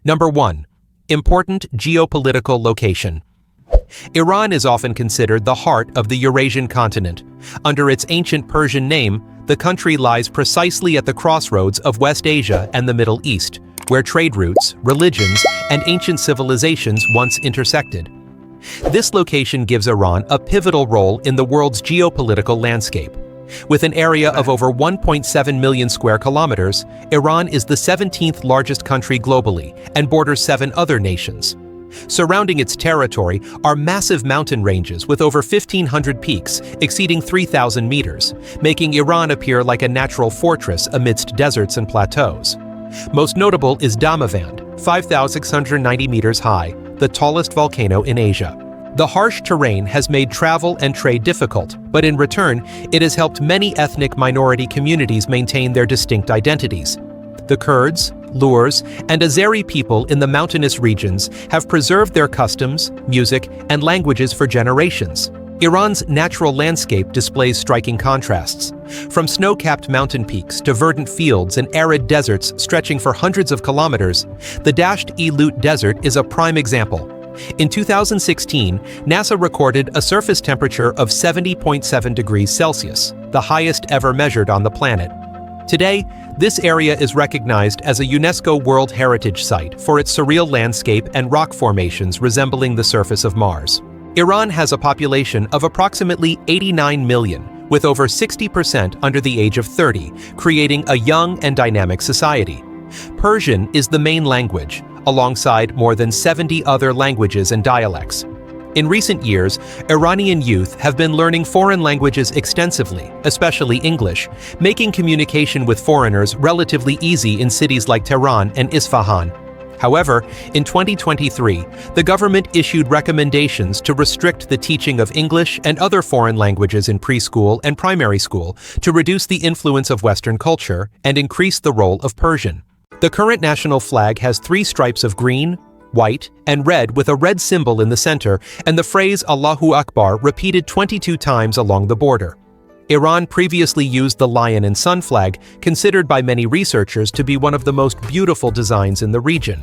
Number 1. Important geopolitical location. Iran is often considered the heart of the Eurasian continent. Under its ancient Persian name, the country lies precisely at the crossroads of West Asia and the Middle East, where trade routes, religions, and ancient civilizations once intersected. This location gives Iran a pivotal role in the world's geopolitical landscape. With an area of over 1.7 million square kilometers, Iran is the 17th largest country globally and borders 7 other nations. Surrounding its territory are massive mountain ranges with over 1,500 peaks exceeding 3,000 meters, making Iran appear like a natural fortress amidst deserts and plateaus. Most notable is Damavand, 5,690 meters high, the tallest volcano in Asia. The harsh terrain has made travel and trade difficult, but in return, it has helped many ethnic minority communities maintain their distinct identities. The Kurds, Lurs, and Azeri people in the mountainous regions have preserved their customs, music, and languages for generations. Iran's natural landscape displays striking contrasts. From snow-capped mountain peaks to verdant fields and arid deserts stretching for hundreds of kilometers, the Dasht-e-Lut Desert is a prime example. In 2016, NASA recorded a surface temperature of 70.7 degrees Celsius, the highest ever measured on the planet. Today, this area is recognized as a UNESCO World Heritage Site for its surreal landscape and rock formations resembling the surface of Mars. Iran has a population of approximately 89 million, with over 60% under the age of 30, creating a young and dynamic society. Persian is the main language, alongside more than 70 other languages and dialects. In recent years, Iranian youth have been learning foreign languages extensively, especially English, making communication with foreigners relatively easy in cities like Tehran and Isfahan. However, in 2023, the government issued recommendations to restrict the teaching of English and other foreign languages in preschool and primary school to reduce the influence of Western culture and increase the role of Persian. The current national flag has 3 stripes of green, white, and red with a red symbol in the center and the phrase Allahu Akbar repeated 22 times along the border. Iran previously used the lion and sun flag, considered by many researchers to be one of the most beautiful designs in the region.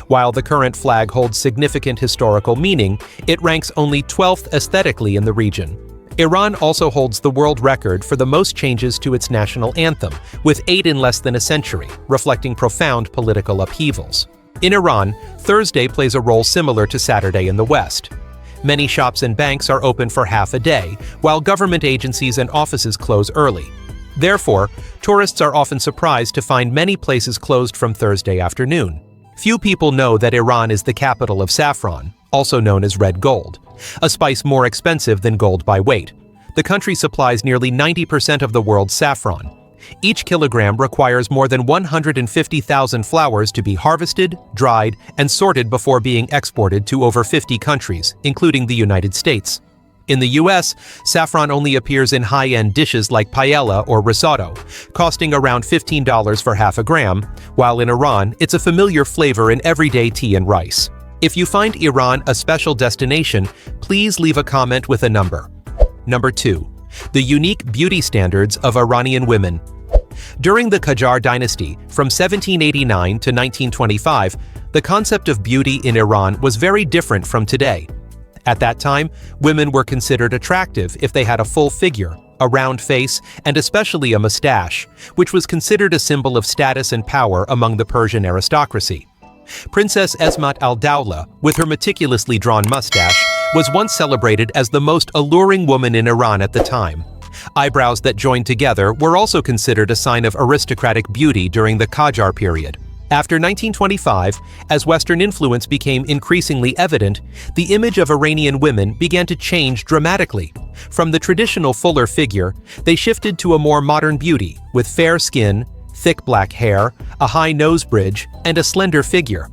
While the current flag holds significant historical meaning, it ranks only 12th aesthetically in the region. Iran also holds the world record for the most changes to its national anthem, with 8 in less than a century, reflecting profound political upheavals. In Iran, Thursday plays a role similar to Saturday in the West. Many shops and banks are open for half a day, while government agencies and offices close early. Therefore, tourists are often surprised to find many places closed from Thursday afternoon. Few people know that Iran is the capital of saffron, also known as red gold, a spice more expensive than gold by weight. The country supplies nearly 90% of the world's saffron. Each kilogram requires more than 150,000 flowers to be harvested, dried, and sorted before being exported to over 50 countries, including the United States. In the US, saffron only appears in high-end dishes like paella or risotto, costing around $15 for half a gram, while in Iran, it's a familiar flavor in everyday tea and rice. If you find Iran a special destination, please leave a comment with a number. Number 2. The unique beauty standards of Iranian women. During the Qajar dynasty, from 1789 to 1925, the concept of beauty in Iran was very different from today. At that time, women were considered attractive if they had a full figure, a round face, and especially a mustache, which was considered a symbol of status and power among the Persian aristocracy. Princess Esmat al-Dawla, with her meticulously drawn mustache, was once celebrated as the most alluring woman in Iran at the time. Eyebrows that joined together were also considered a sign of aristocratic beauty during the Qajar period. After 1925, as Western influence became increasingly evident, the image of Iranian women began to change dramatically. From the traditional fuller figure, they shifted to a more modern beauty, with fair skin, thick black hair, a high nose bridge, and a slender figure.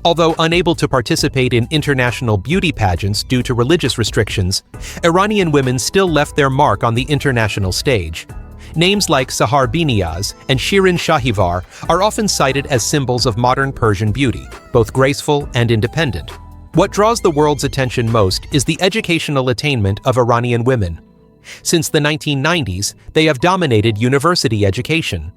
Although unable to participate in international beauty pageants due to religious restrictions, Iranian women still left their mark on the international stage. Names like Sahar Biniyaz and Shirin Shahivar are often cited as symbols of modern Persian beauty, both graceful and independent. What draws the world's attention most is the educational attainment of Iranian women. Since the 1990s, they have dominated university education.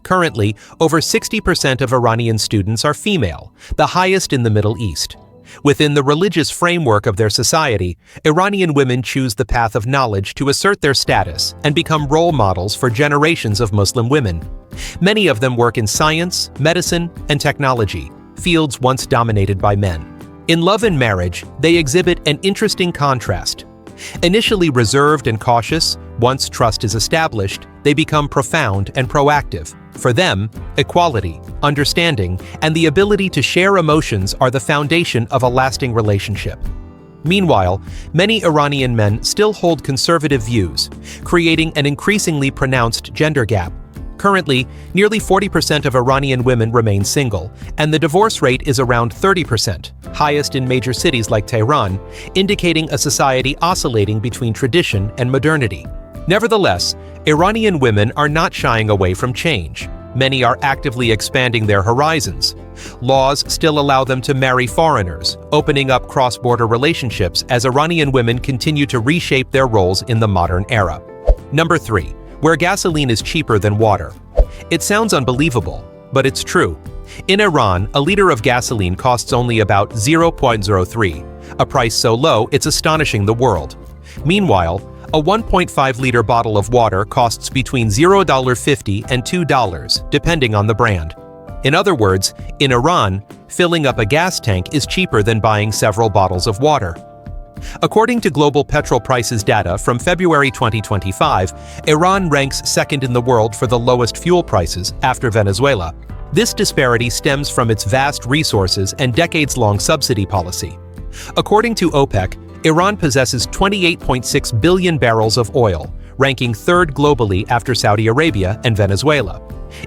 Currently, over 60% of Iranian students are female, the highest in the Middle East. Within the religious framework of their society, Iranian women choose the path of knowledge to assert their status and become role models for generations of Muslim women. Many of them work in science, medicine, and technology, fields once dominated by men. In love and marriage, they exhibit an interesting contrast. Initially reserved and cautious, once trust is established, they become profound and proactive. For them, equality, understanding, and the ability to share emotions are the foundation of a lasting relationship. Meanwhile, many Iranian men still hold conservative views, creating an increasingly pronounced gender gap. Currently, nearly 40% of Iranian women remain single, and the divorce rate is around 30%, highest in major cities like Tehran, indicating a society oscillating between tradition and modernity. Nevertheless, Iranian women are not shying away from change. Many are actively expanding their horizons. Laws still allow them to marry foreigners, opening up cross-border relationships as Iranian women continue to reshape their roles in the modern era. Number 3. Where gasoline is cheaper than water. It sounds unbelievable, but it's true. In Iran, a liter of gasoline costs only about 0.03, a price so low it's astonishing the world. Meanwhile, a 1.5-liter bottle of water costs between $0.50 and $2, depending on the brand. In other words, in Iran, filling up a gas tank is cheaper than buying several bottles of water. According to global petrol prices data from February 2025, Iran ranks second in the world for the lowest fuel prices after Venezuela. This disparity stems from its vast resources and decades-long subsidy policy. According to OPEC, Iran possesses 28.6 billion barrels of oil, ranking third globally after Saudi Arabia and Venezuela.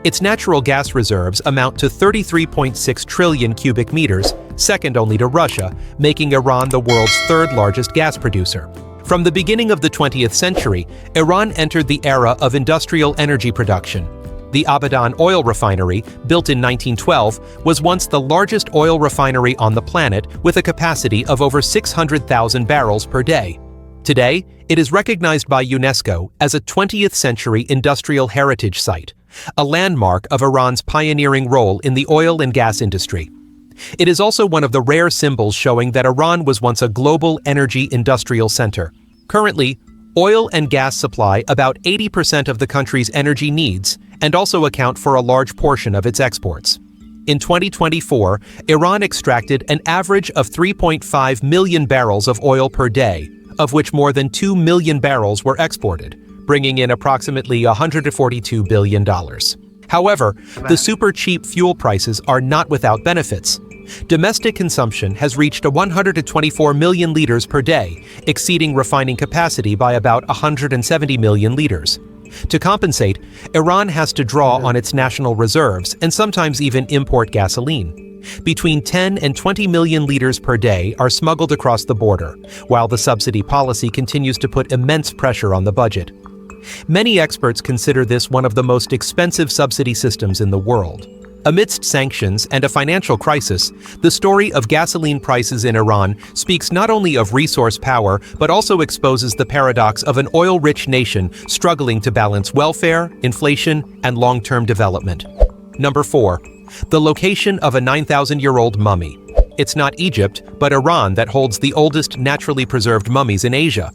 Its natural gas reserves amount to 33.6 trillion cubic meters, second only to Russia, making Iran the world's third largest gas producer. From the beginning of the 20th century, Iran entered the era of industrial energy production. The Abadan oil refinery, built in 1912, was once the largest oil refinery on the planet with a capacity of over 600,000 barrels per day. Today, it is recognized by UNESCO as a 20th century industrial heritage site, a landmark of Iran's pioneering role in the oil and gas industry. It is also one of the rare symbols showing that Iran was once a global energy industrial center. Currently, oil and gas supply about 80% of the country's energy needs and also account for a large portion of its exports. In 2024, Iran extracted an average of 3.5 million barrels of oil per day, of which more than 2 million barrels were exported, bringing in approximately $142 billion. However, the super cheap fuel prices are not without benefits. Domestic consumption has reached 124 million liters per day, exceeding refining capacity by about 170 million liters. To compensate, Iran has to draw on its national reserves and sometimes even import gasoline. Between 10 and 20 million liters per day are smuggled across the border, while the subsidy policy continues to put immense pressure on the budget. Many experts consider this one of the most expensive subsidy systems in the world. Amidst sanctions and a financial crisis, the story of gasoline prices in Iran speaks not only of resource power, but also exposes the paradox of an oil-rich nation struggling to balance welfare, inflation, and long-term development. Number 4. The location of a 9,000-year-old mummy. It's not Egypt, but Iran that holds the oldest naturally preserved mummies in Asia.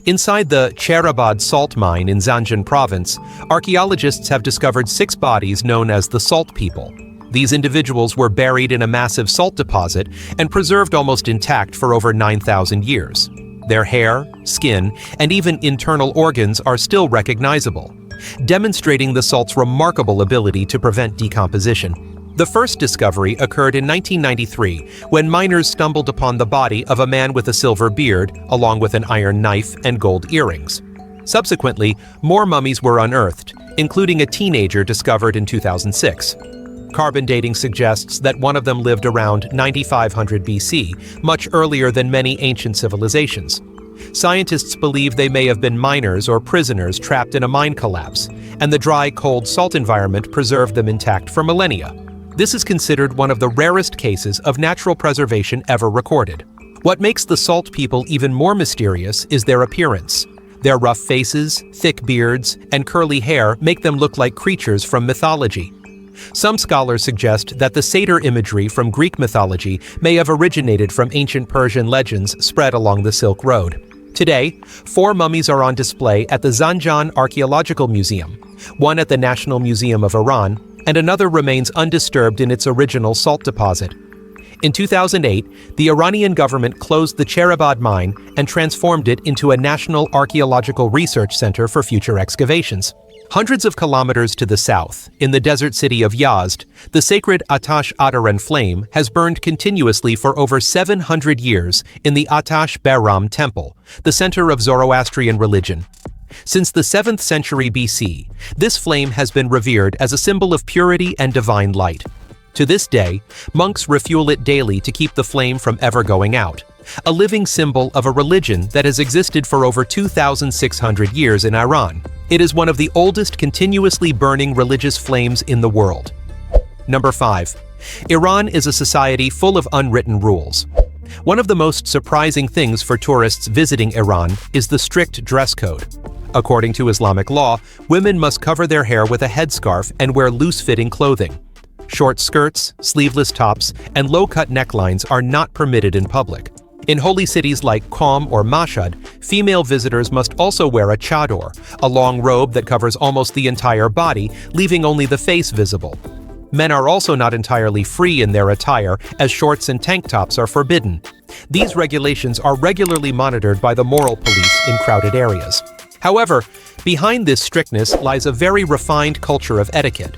Inside the Cherabad salt mine in Zanjan province, archaeologists have discovered 6 bodies known as the Salt People. These individuals were buried in a massive salt deposit and preserved almost intact for over 9,000 years. Their hair, skin, and even internal organs are still recognizable, demonstrating the salt's remarkable ability to prevent decomposition. The first discovery occurred in 1993 when miners stumbled upon the body of a man with a silver beard, along with an iron knife and gold earrings. Subsequently, more mummies were unearthed, including a teenager discovered in 2006. Carbon dating suggests that one of them lived around 9500 BC, much earlier than many ancient civilizations. Scientists believe they may have been miners or prisoners trapped in a mine collapse, and the dry, cold salt environment preserved them intact for millennia. This is considered one of the rarest cases of natural preservation ever recorded. What makes the Salt People even more mysterious is their appearance. Their rough faces, thick beards, and curly hair make them look like creatures from mythology. Some scholars suggest that the satyr imagery from Greek mythology may have originated from ancient Persian legends spread along the Silk Road. Today, 4 mummies are on display at the Zanjan Archaeological Museum, one at the National Museum of Iran, and another remains undisturbed in its original salt deposit. In 2008, the Iranian government closed the Cherabad mine and transformed it into a national archaeological research center for future excavations. Hundreds of kilometers to the south, in the desert city of Yazd, the sacred Atash Adaran flame has burned continuously for over 700 years in the Atash Behram temple, the center of Zoroastrian religion. Since the 7th century BC, this flame has been revered as a symbol of purity and divine light. To this day, monks refuel it daily to keep the flame from ever going out, a living symbol of a religion that has existed for over 2,600 years in Iran. It is one of the oldest continuously burning religious flames in the world. Number 5. Iran is a society full of unwritten rules. One of the most surprising things for tourists visiting Iran is the strict dress code. According to Islamic law, women must cover their hair with a headscarf and wear loose-fitting clothing. Short skirts, sleeveless tops, and low-cut necklines are not permitted in public. In holy cities like Qom or Mashhad, female visitors must also wear a chador, a long robe that covers almost the entire body, leaving only the face visible. Men are also not entirely free in their attire, as shorts and tank tops are forbidden. These regulations are regularly monitored by the moral police in crowded areas. However, behind this strictness lies a very refined culture of etiquette.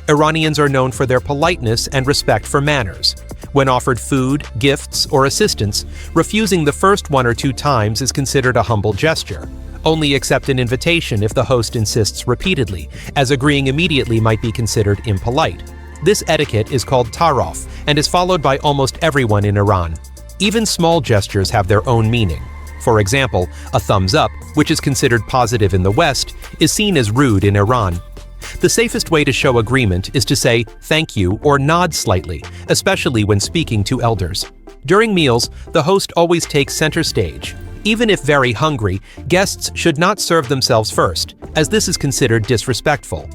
Iranians are known for their politeness and respect for manners. When offered food, gifts, or assistance, refusing the first 1 or 2 times is considered a humble gesture. Only accept an invitation if the host insists repeatedly, as agreeing immediately might be considered impolite. This etiquette is called taraf and is followed by almost everyone in Iran. Even small gestures have their own meaning. For example, a thumbs up, which is considered positive in the West, is seen as rude in Iran. The safest way to show agreement is to say thank you or nod slightly, especially when speaking to elders. During meals, the host always takes center stage. Even if very hungry, guests should not serve themselves first, as this is considered disrespectful.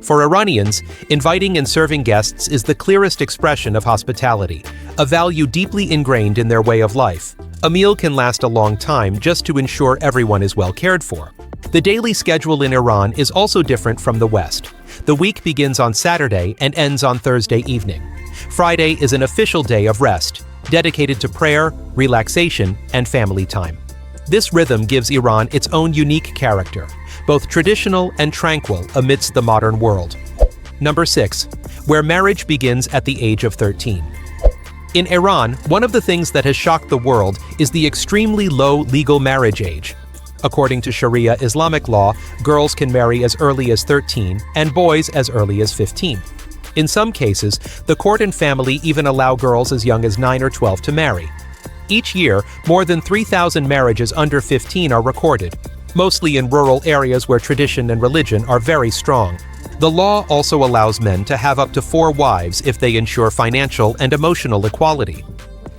For Iranians, inviting and serving guests is the clearest expression of hospitality, a value deeply ingrained in their way of life. A meal can last a long time just to ensure everyone is well cared for. The daily schedule in Iran is also different from the West. The week begins on Saturday and ends on Thursday evening. Friday is an official day of rest, dedicated to prayer, relaxation, and family time. This rhythm gives Iran its own unique character, both traditional and tranquil amidst the modern world. Number 6. Where marriage begins at the age of 13. In Iran, one of the things that has shocked the world is the extremely low legal marriage age. According to Sharia Islamic law, girls can marry as early as 13 and boys as early as 15. In some cases, the court and family even allow girls as young as 9 or 12 to marry. Each year, more than 3,000 marriages under 15 are recorded, mostly in rural areas where tradition and religion are very strong. The law also allows men to have up to 4 wives if they ensure financial and emotional equality.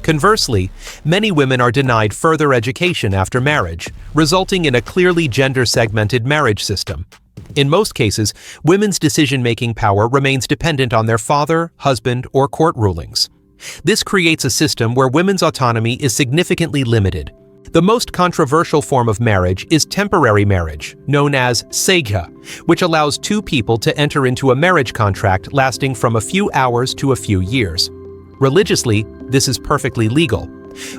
Conversely, many women are denied further education after marriage, resulting in a clearly gender-segmented marriage system. In most cases, women's decision-making power remains dependent on their father, husband, or court rulings. This creates a system where women's autonomy is significantly limited. The most controversial form of marriage is temporary marriage, known as segha, which allows 2 people to enter into a marriage contract lasting from a few hours to a few years. Religiously, this is perfectly legal.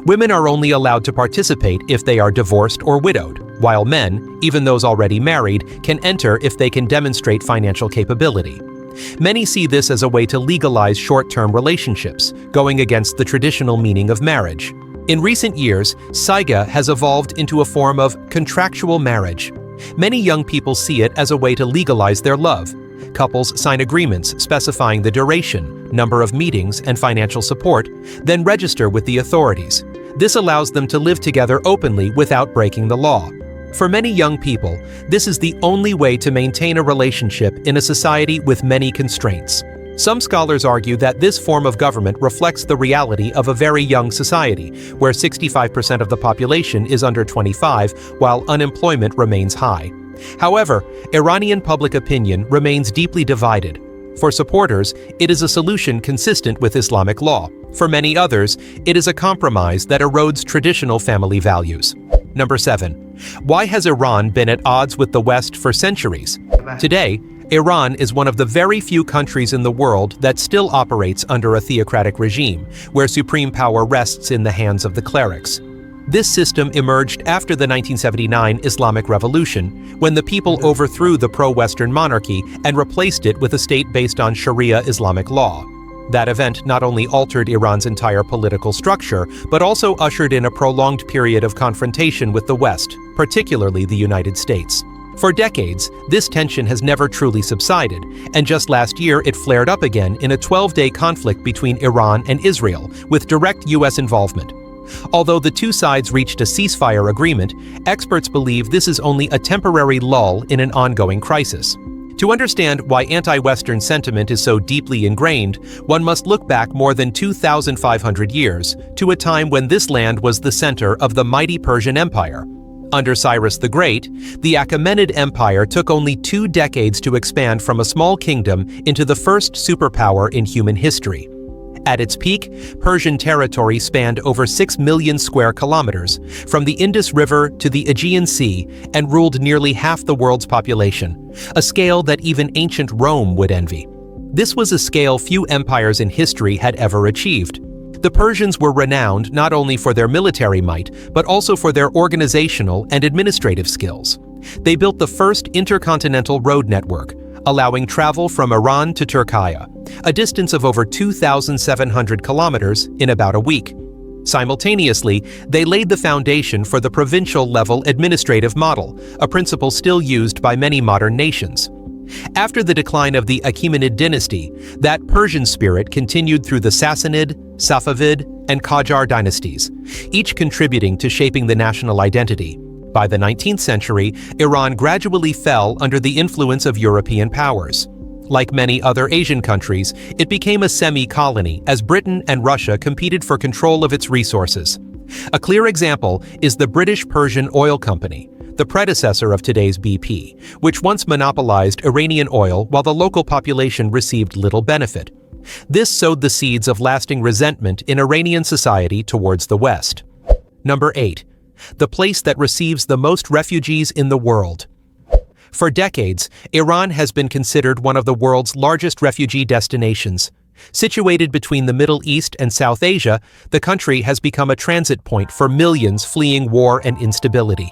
Women are only allowed to participate if they are divorced or widowed, while men, even those already married, can enter if they can demonstrate financial capability. Many see this as a way to legalize short-term relationships, going against the traditional meaning of marriage. In recent years, segha has evolved into a form of contractual marriage. Many young people see it as a way to legalize their love. Couples sign agreements specifying the duration, number of meetings, and financial support, then register with the authorities. This allows them to live together openly without breaking the law. For many young people, this is the only way to maintain a relationship in a society with many constraints. Some scholars argue that this form of government reflects the reality of a very young society, where 65% of the population is under 25, while unemployment remains high. However, Iranian public opinion remains deeply divided. For supporters, it is a solution consistent with Islamic law. For many others, it is a compromise that erodes traditional family values. Number 7. Why has Iran been at odds with the West for centuries? Today, Iran is one of the very few countries in the world that still operates under a theocratic regime, where supreme power rests in the hands of the clerics. This system emerged after the 1979 Islamic Revolution, when the people overthrew the pro-Western monarchy and replaced it with a state based on Sharia Islamic law. That event not only altered Iran's entire political structure, but also ushered in a prolonged period of confrontation with the West, particularly the United States. For decades, this tension has never truly subsided, and just last year it flared up again in a 12-day conflict between Iran and Israel, with direct U.S. involvement. Although the two sides reached a ceasefire agreement, experts believe this is only a temporary lull in an ongoing crisis. To understand why anti-Western sentiment is so deeply ingrained, one must look back more than 2,500 years, to a time when this land was the center of the mighty Persian Empire. Under Cyrus the Great, the Achaemenid Empire took only 2 decades to expand from a small kingdom into the first superpower in human history. At its peak, Persian territory spanned over 6 million square kilometers, from the Indus River to the Aegean Sea, and ruled nearly half the world's population, a scale that even ancient Rome would envy. This was a scale few empires in history had ever achieved. The Persians were renowned not only for their military might, but also for their organizational and administrative skills. They built the first intercontinental road network, allowing travel from Iran to Turkey, a distance of over 2,700 kilometers in about a week. Simultaneously, they laid the foundation for the provincial-level administrative model, a principle still used by many modern nations. After the decline of the Achaemenid dynasty, that Persian spirit continued through the Sassanid, Safavid, and Qajar dynasties, each contributing to shaping the national identity. By the 19th century, Iran gradually fell under the influence of European powers. Like many other Asian countries, it became a semi-colony as Britain and Russia competed for control of its resources. A clear example is the British Persian Oil Company, the predecessor of today's BP, which once monopolized Iranian oil while the local population received little benefit. This sowed the seeds of lasting resentment in Iranian society towards the West. Number 8. The place that receives the most refugees in the world. For decades, Iran has been considered one of the world's largest refugee destinations. Situated between the Middle East and South Asia, the country has become a transit point for millions fleeing war and instability.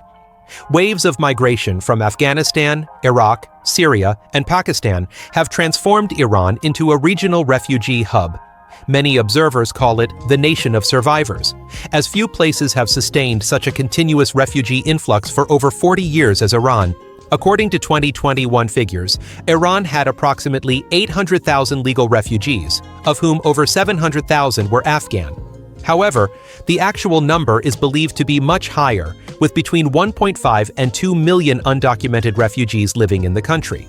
Waves of migration from Afghanistan, Iraq, Syria, and Pakistan have transformed Iran into a regional refugee hub. Many observers call it the nation of survivors, as few places have sustained such a continuous refugee influx for over 40 years as Iran. According to 2021 figures, Iran had approximately 800,000 legal refugees, of whom over 700,000 were Afghan. However, the actual number is believed to be much higher, with between 1.5 and 2 million undocumented refugees living in the country.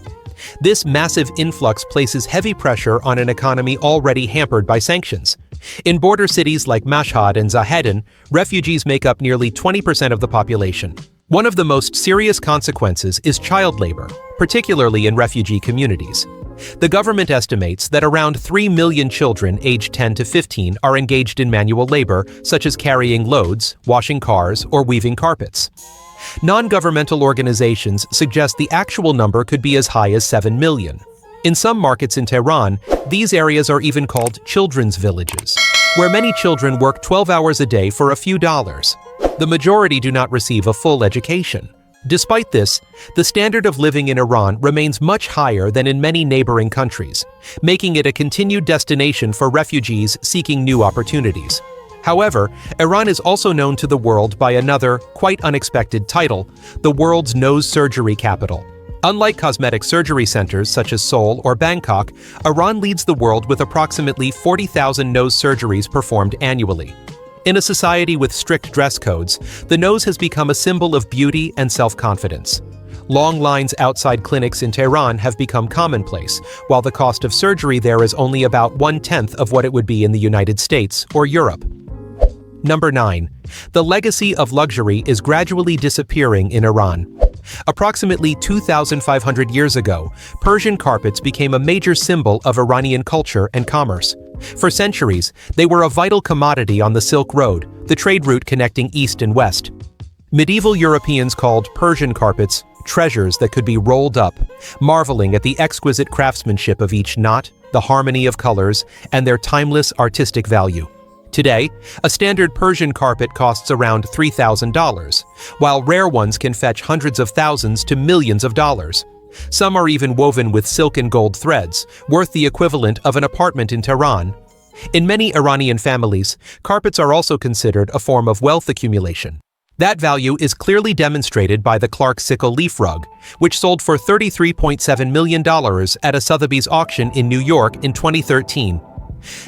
This massive influx places heavy pressure on an economy already hampered by sanctions. In border cities like Mashhad and Zahedan, refugees make up nearly 20% of the population. One of the most serious consequences is child labor, particularly in refugee communities. The government estimates that around 3 million children aged 10 to 15 are engaged in manual labor, such as carrying loads, washing cars, or weaving carpets. Non-governmental organizations suggest the actual number could be as high as 7 million. In some markets in Tehran, these areas are even called children's villages, where many children work 12 hours a day for a few dollars. The majority do not receive a full education. Despite this, the standard of living in Iran remains much higher than in many neighboring countries, making it a continued destination for refugees seeking new opportunities. However, Iran is also known to the world by another, quite unexpected title, the world's nose surgery capital. Unlike cosmetic surgery centers such as Seoul or Bangkok, Iran leads the world with approximately 40,000 nose surgeries performed annually. In a society with strict dress codes, the nose has become a symbol of beauty and self-confidence. Long lines outside clinics in Tehran have become commonplace, while the cost of surgery there is only about 1/10 of what it would be in the United States or Europe. Number 9. The legacy of luxury is gradually disappearing in Iran. Approximately 2,500 years ago, Persian carpets became a major symbol of Iranian culture and commerce. For centuries, they were a vital commodity on the Silk Road, the trade route connecting East and West. Medieval Europeans called Persian carpets treasures that could be rolled up, marveling at the exquisite craftsmanship of each knot, the harmony of colors, and their timeless artistic value. Today, a standard Persian carpet costs around $3,000, while rare ones can fetch hundreds of thousands to millions of dollars. Some are even woven with silk and gold threads, worth the equivalent of an apartment in Tehran. In many Iranian families, carpets are also considered a form of wealth accumulation. That value is clearly demonstrated by the Clark sickle leaf rug, which sold for $33.7 million at a Sotheby's auction in New York in 2013.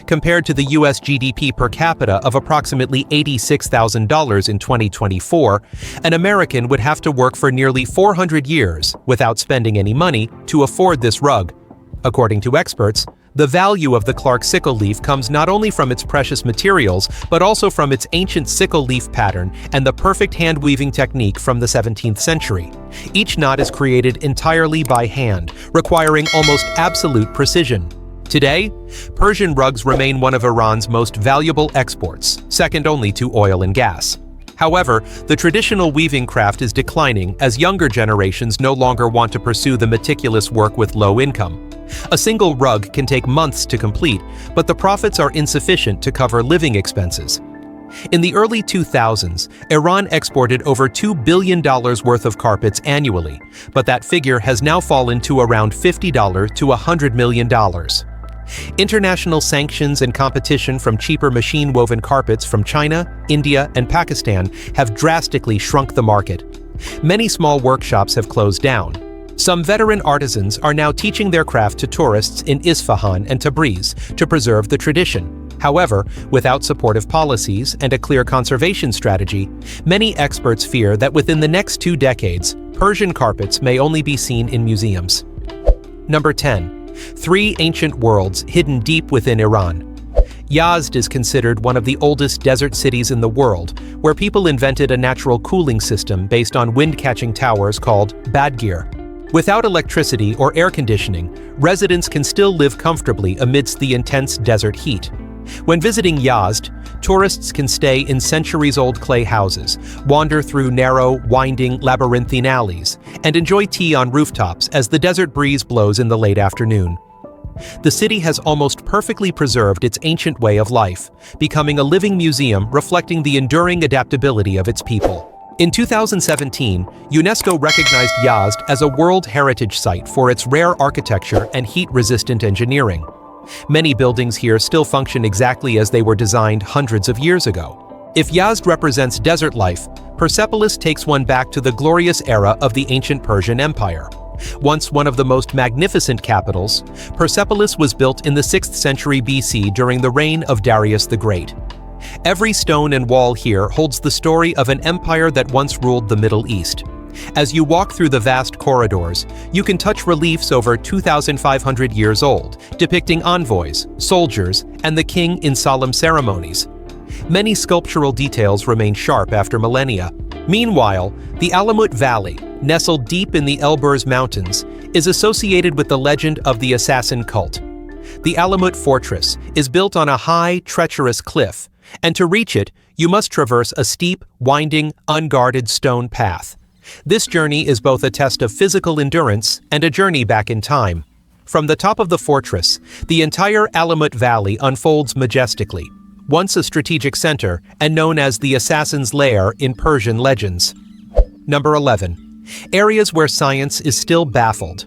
Compared to the U.S. GDP per capita of approximately $86,000 in 2024, an American would have to work for nearly 400 years without spending any money to afford this rug. According to experts, the value of the Clark sickle leaf comes not only from its precious materials, but also from its ancient sickle leaf pattern and the perfect hand-weaving technique from the 17th century. Each knot is created entirely by hand, requiring almost absolute precision. Today, Persian rugs remain one of Iran's most valuable exports, second only to oil and gas. However, the traditional weaving craft is declining as younger generations no longer want to pursue the meticulous work with low income. A single rug can take months to complete, but the profits are insufficient to cover living expenses. In the early 2000s, Iran exported over $2 billion worth of carpets annually, but that figure has now fallen to around $50 to $100 million. International sanctions and competition from cheaper machine-woven carpets from China, India, and Pakistan have drastically shrunk the market. Many small workshops have closed down. Some veteran artisans are now teaching their craft to tourists in Isfahan and Tabriz to preserve the tradition. However, without supportive policies and a clear conservation strategy, many experts fear that within the next 2 decades, Persian carpets may only be seen in museums. Number 10. 3 ancient worlds hidden deep within Iran. Yazd is considered one of the oldest desert cities in the world, where people invented a natural cooling system based on wind-catching towers called badgir. Without electricity or air conditioning, residents can still live comfortably amidst the intense desert heat. When visiting Yazd, tourists can stay in centuries-old clay houses, wander through narrow, winding, labyrinthine alleys, and enjoy tea on rooftops as the desert breeze blows in the late afternoon. The city has almost perfectly preserved its ancient way of life, becoming a living museum reflecting the enduring adaptability of its people. In 2017, UNESCO recognized Yazd as a World Heritage Site for its rare architecture and heat-resistant engineering. Many buildings here still function exactly as they were designed hundreds of years ago. If Yazd represents desert life, Persepolis takes one back to the glorious era of the ancient Persian Empire. Once one of the most magnificent capitals, Persepolis was built in the 6th century BC during the reign of Darius the Great. Every stone and wall here holds the story of an empire that once ruled the Middle East. As you walk through the vast corridors, you can touch reliefs over 2,500 years old, depicting envoys, soldiers, and the king in solemn ceremonies. Many sculptural details remain sharp after millennia. Meanwhile, the Alamut Valley, nestled deep in the Elburz Mountains, is associated with the legend of the assassin cult. The Alamut Fortress is built on a high, treacherous cliff, and to reach it, you must traverse a steep, winding, unguarded stone path. This journey is both a test of physical endurance and a journey back in time. From the top of the fortress, the entire Alamut Valley unfolds majestically, once a strategic center and known as the Assassin's Lair in Persian legends. Number 11. Areas where science is still baffled.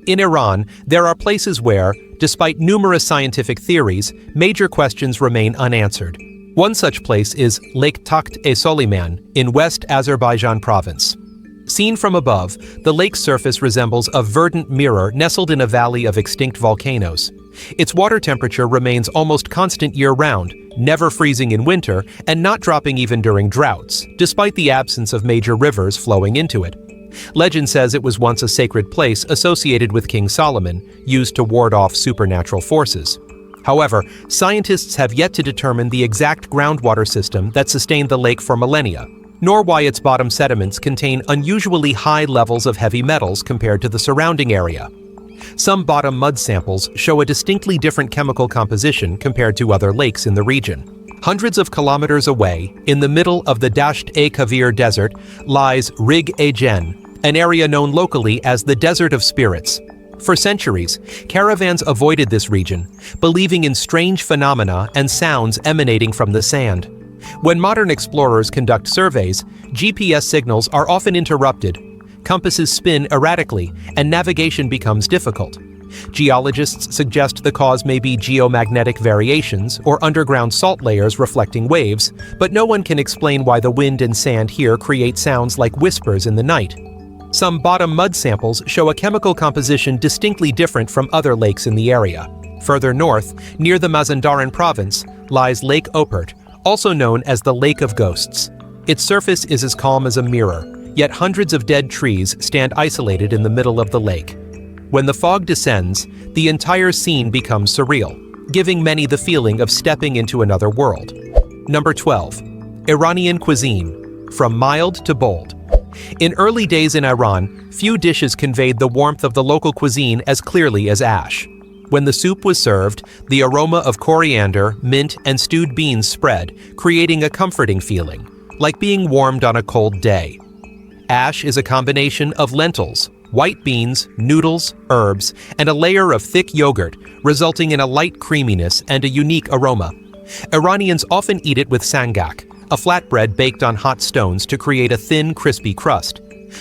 In Iran, there are places where, despite numerous scientific theories, major questions remain unanswered. One such place is Lake Takht-e-Soliman in West Azerbaijan province. Seen from above, the lake's surface resembles a verdant mirror nestled in a valley of extinct volcanoes. Its water temperature remains almost constant year-round, never freezing in winter and not dropping even during droughts, despite the absence of major rivers flowing into it. Legend says it was once a sacred place associated with King Solomon, used to ward off supernatural forces. However, scientists have yet to determine the exact groundwater system that sustained the lake for millennia, nor why its bottom sediments contain unusually high levels of heavy metals compared to the surrounding area. Some bottom mud samples show a distinctly different chemical composition compared to other lakes in the region. Hundreds of kilometers away, in the middle of the Dasht-e-Kavir Desert, lies Rig-e-Jen, an area known locally as the Desert of Spirits. For centuries, caravans avoided this region, believing in strange phenomena and sounds emanating from the sand. When modern explorers conduct surveys, GPS signals are often interrupted, compasses spin erratically, and navigation becomes difficult. Geologists suggest the cause may be geomagnetic variations or underground salt layers reflecting waves, but no one can explain why the wind and sand here create sounds like whispers in the night. Some bottom mud samples show a chemical composition distinctly different from other lakes in the area. Further north, near the Mazandaran province, lies Lake Opert, also known as the Lake of Ghosts. Its surface is as calm as a mirror, yet hundreds of dead trees stand isolated in the middle of the lake. When the fog descends, the entire scene becomes surreal, giving many the feeling of stepping into another world. Number 12. Iranian cuisine. From mild to bold. In early days in Iran, few dishes conveyed the warmth of the local cuisine as clearly as ash. When the soup was served, the aroma of coriander, mint, and stewed beans spread, creating a comforting feeling, like being warmed on a cold day. Ash is a combination of lentils, white beans, noodles, herbs, and a layer of thick yogurt, resulting in a light creaminess and a unique aroma. Iranians often eat it with sangak, a flatbread baked on hot stones to create a thin, crispy crust.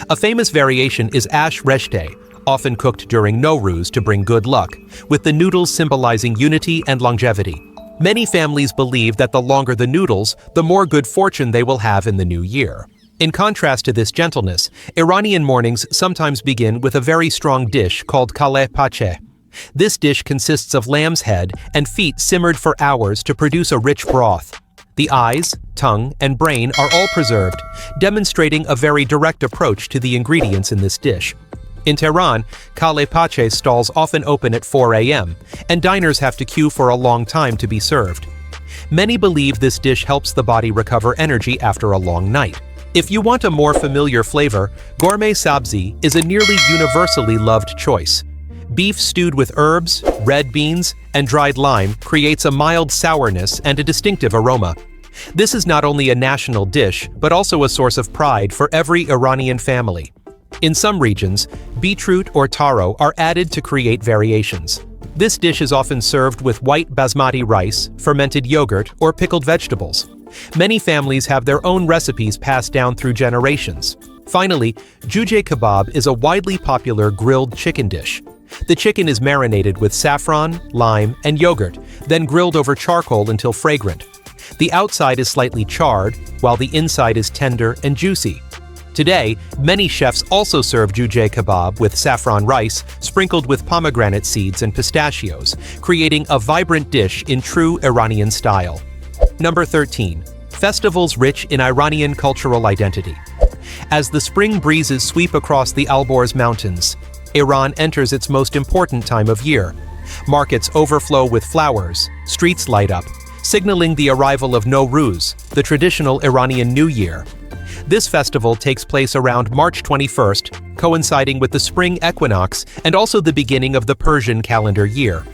A famous variation is ash reshte, often cooked during Nowruz to bring good luck, with the noodles symbolizing unity and longevity. Many families believe that the longer the noodles, the more good fortune they will have in the new year. In contrast to this gentleness, Iranian mornings sometimes begin with a very strong dish called kale pache. This dish consists of lamb's head and feet simmered for hours to produce a rich broth. The eyes, tongue, and brain are all preserved, demonstrating a very direct approach to the ingredients in this dish. In Tehran, kale pache stalls often open at 4 a.m., and diners have to queue for a long time to be served. Many believe this dish helps the body recover energy after a long night. If you want a more familiar flavor, gourmet sabzi is a nearly universally loved choice. Beef stewed with herbs, red beans, and dried lime creates a mild sourness and a distinctive aroma. This is not only a national dish, but also a source of pride for every Iranian family. In some regions, beetroot or taro are added to create variations. This dish is often served with white basmati rice, fermented yogurt, or pickled vegetables. Many families have their own recipes passed down through generations. Finally, jujay kebab is a widely popular grilled chicken dish. The chicken is marinated with saffron, lime, and yogurt, then grilled over charcoal until fragrant. The outside is slightly charred, while the inside is tender and juicy. Today, many chefs also serve jujay kebab with saffron rice sprinkled with pomegranate seeds and pistachios, creating a vibrant dish in true Iranian style. Number 13. Festivals rich in Iranian cultural identity. As the spring breezes sweep across the Alborz Mountains, Iran enters its most important time of year. Markets overflow with flowers, streets light up, signaling the arrival of Nowruz, the traditional Iranian New Year. This festival takes place around March 21st, coinciding with the spring equinox and also the beginning of the Persian calendar year.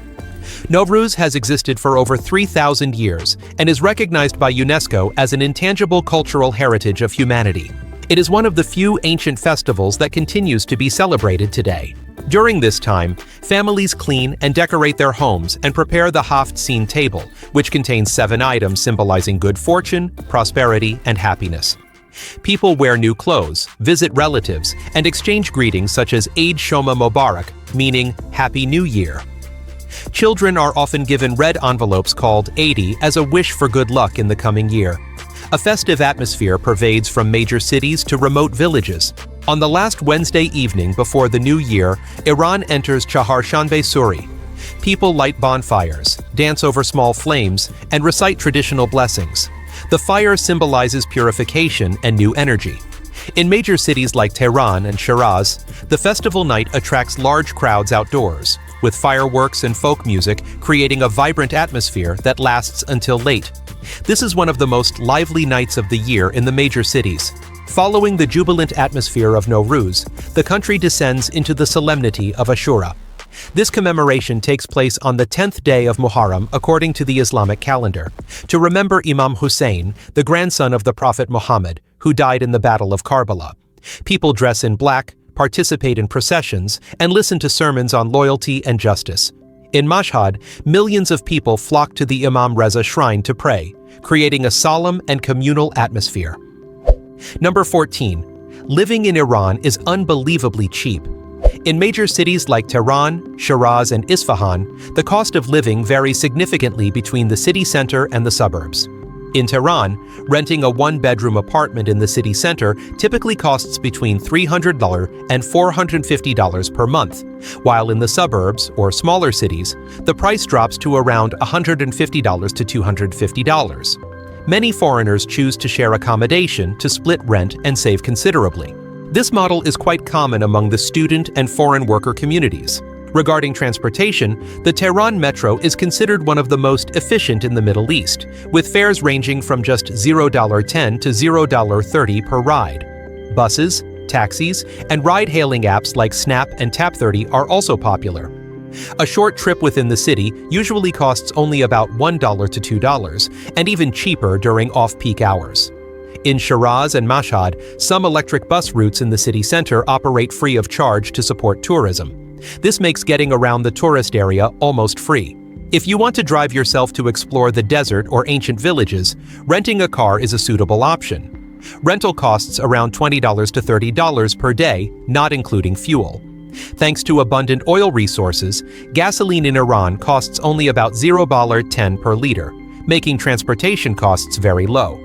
Nowruz has existed for over 3,000 years and is recognized by UNESCO as an intangible cultural heritage of humanity. It is one of the few ancient festivals that continues to be celebrated today. During this time, families clean and decorate their homes and prepare the Haft-Sin table, which contains 7 items symbolizing good fortune, prosperity, and happiness. People wear new clothes, visit relatives, and exchange greetings such as Eid Shoma Mubarak, meaning Happy New Year. Children are often given red envelopes called Eidi as a wish for good luck in the coming year. A festive atmosphere pervades from major cities to remote villages. On the last Wednesday evening before the new year, Iran enters Chaharshanbe Suri. People light bonfires, dance over small flames, and recite traditional blessings. The fire symbolizes purification and new energy. In major cities like Tehran and Shiraz, the festival night attracts large crowds outdoors, with fireworks and folk music creating a vibrant atmosphere that lasts until late. This is one of the most lively nights of the year in the major cities. Following the jubilant atmosphere of Nowruz, the country descends into the solemnity of Ashura. This commemoration takes place on the 10th day of Muharram according to the Islamic calendar, to remember Imam Hussein, the grandson of the Prophet Muhammad, who died in the Battle of Karbala. People dress in black, participate in processions, and listen to sermons on loyalty and justice. In Mashhad, millions of people flock to the Imam Reza shrine to pray, creating a solemn and communal atmosphere. Number 14. Living in Iran is unbelievably cheap. In major cities like Tehran, Shiraz, and Isfahan, the cost of living varies significantly between the city center and the suburbs. In Tehran, renting a one-bedroom apartment in the city center typically costs between $300 and $450 per month, while in the suburbs, or smaller cities, the price drops to around $150 to $250. Many foreigners choose to share accommodation to split rent and save considerably. This model is quite common among the student and foreign worker communities. Regarding transportation, the Tehran metro is considered one of the most efficient in the Middle East, with fares ranging from just $0.10 to $0.30 per ride. Buses, taxis, and ride-hailing apps like Snap and Tap30 are also popular. A short trip within the city usually costs only about $1 to $2, and even cheaper during off-peak hours. In Shiraz and Mashhad, some electric bus routes in the city center operate free of charge to support tourism. This makes getting around the tourist area almost free. If you want to drive yourself to explore the desert or ancient villages, renting a car is a suitable option. Rental costs around $20 to $30 per day, not including fuel. Thanks to abundant oil resources, gasoline in Iran costs only about $0.10 per liter, making transportation costs very low.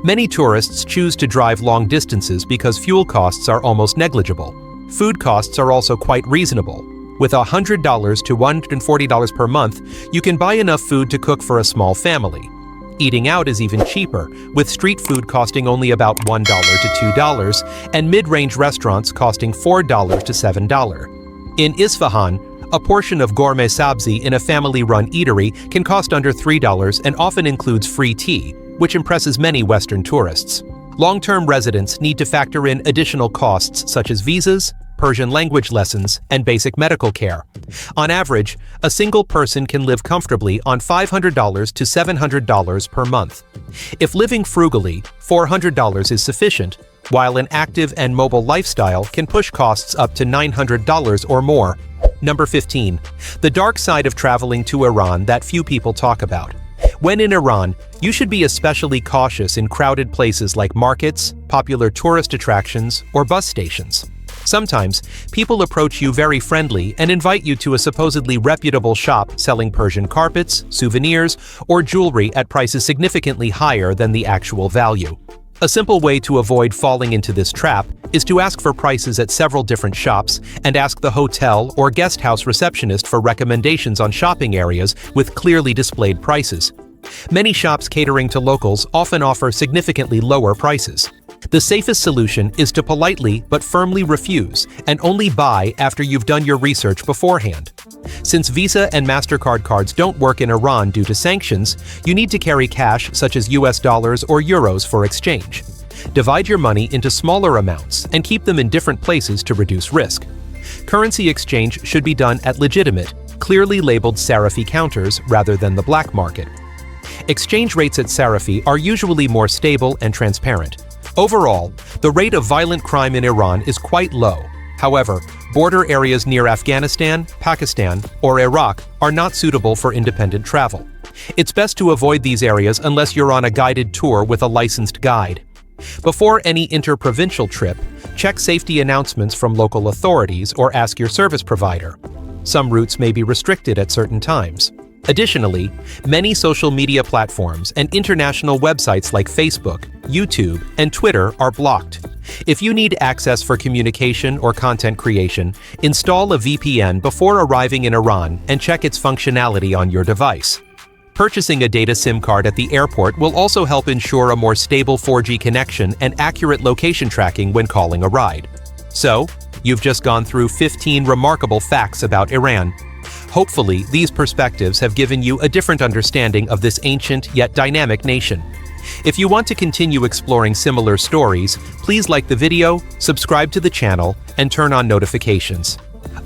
Many tourists choose to drive long distances because fuel costs are almost negligible. Food costs are also quite reasonable. With $100 to $140 per month, you can buy enough food to cook for a small family. Eating out is even cheaper, with street food costing only about $1 to $2 and mid-range restaurants costing $4 to $7. In Isfahan, a portion of gourmet sabzi in a family-run eatery can cost under $3 and often includes free tea, which impresses many Western tourists. Long-term residents need to factor in additional costs such as visas, Persian language lessons, and basic medical care. On average, a single person can live comfortably on $500 to $700 per month. If living frugally, $400 is sufficient, while an active and mobile lifestyle can push costs up to $900 or more. Number 15. The dark side of traveling to Iran that few people talk about. When in Iran, you should be especially cautious in crowded places like markets, popular tourist attractions, or bus stations. Sometimes, people approach you very friendly and invite you to a supposedly reputable shop selling Persian carpets, souvenirs, or jewelry at prices significantly higher than the actual value. A simple way to avoid falling into this trap is to ask for prices at several different shops and ask the hotel or guest house receptionist for recommendations on shopping areas with clearly displayed prices. Many shops catering to locals often offer significantly lower prices. The safest solution is to politely but firmly refuse and only buy after you've done your research beforehand. Since Visa and MasterCard cards don't work in Iran due to sanctions, you need to carry cash such as US dollars or euros for exchange. Divide your money into smaller amounts and keep them in different places to reduce risk. Currency exchange should be done at legitimate, clearly labeled Sarafi counters rather than the black market. Exchange rates at Sarafi are usually more stable and transparent. Overall, the rate of violent crime in Iran is quite low. However, border areas near Afghanistan, Pakistan, or Iraq are not suitable for independent travel. It's best to avoid these areas unless you're on a guided tour with a licensed guide. Before any interprovincial trip, check safety announcements from local authorities or ask your service provider. Some routes may be restricted at certain times. Additionally, many social media platforms and international websites like Facebook, YouTube, and Twitter are blocked. If you need access for communication or content creation, install a VPN before arriving in Iran and check its functionality on your device. Purchasing a data SIM card at the airport will also help ensure a more stable 4G connection and accurate location tracking when calling a ride. So, you've just gone through 15 remarkable facts about Iran. Hopefully, these perspectives have given you a different understanding of this ancient yet dynamic nation. If you want to continue exploring similar stories, please like the video, subscribe to the channel, and turn on notifications.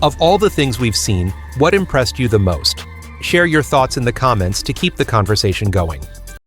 Of all the things we've seen, what impressed you the most? Share your thoughts in the comments to keep the conversation going.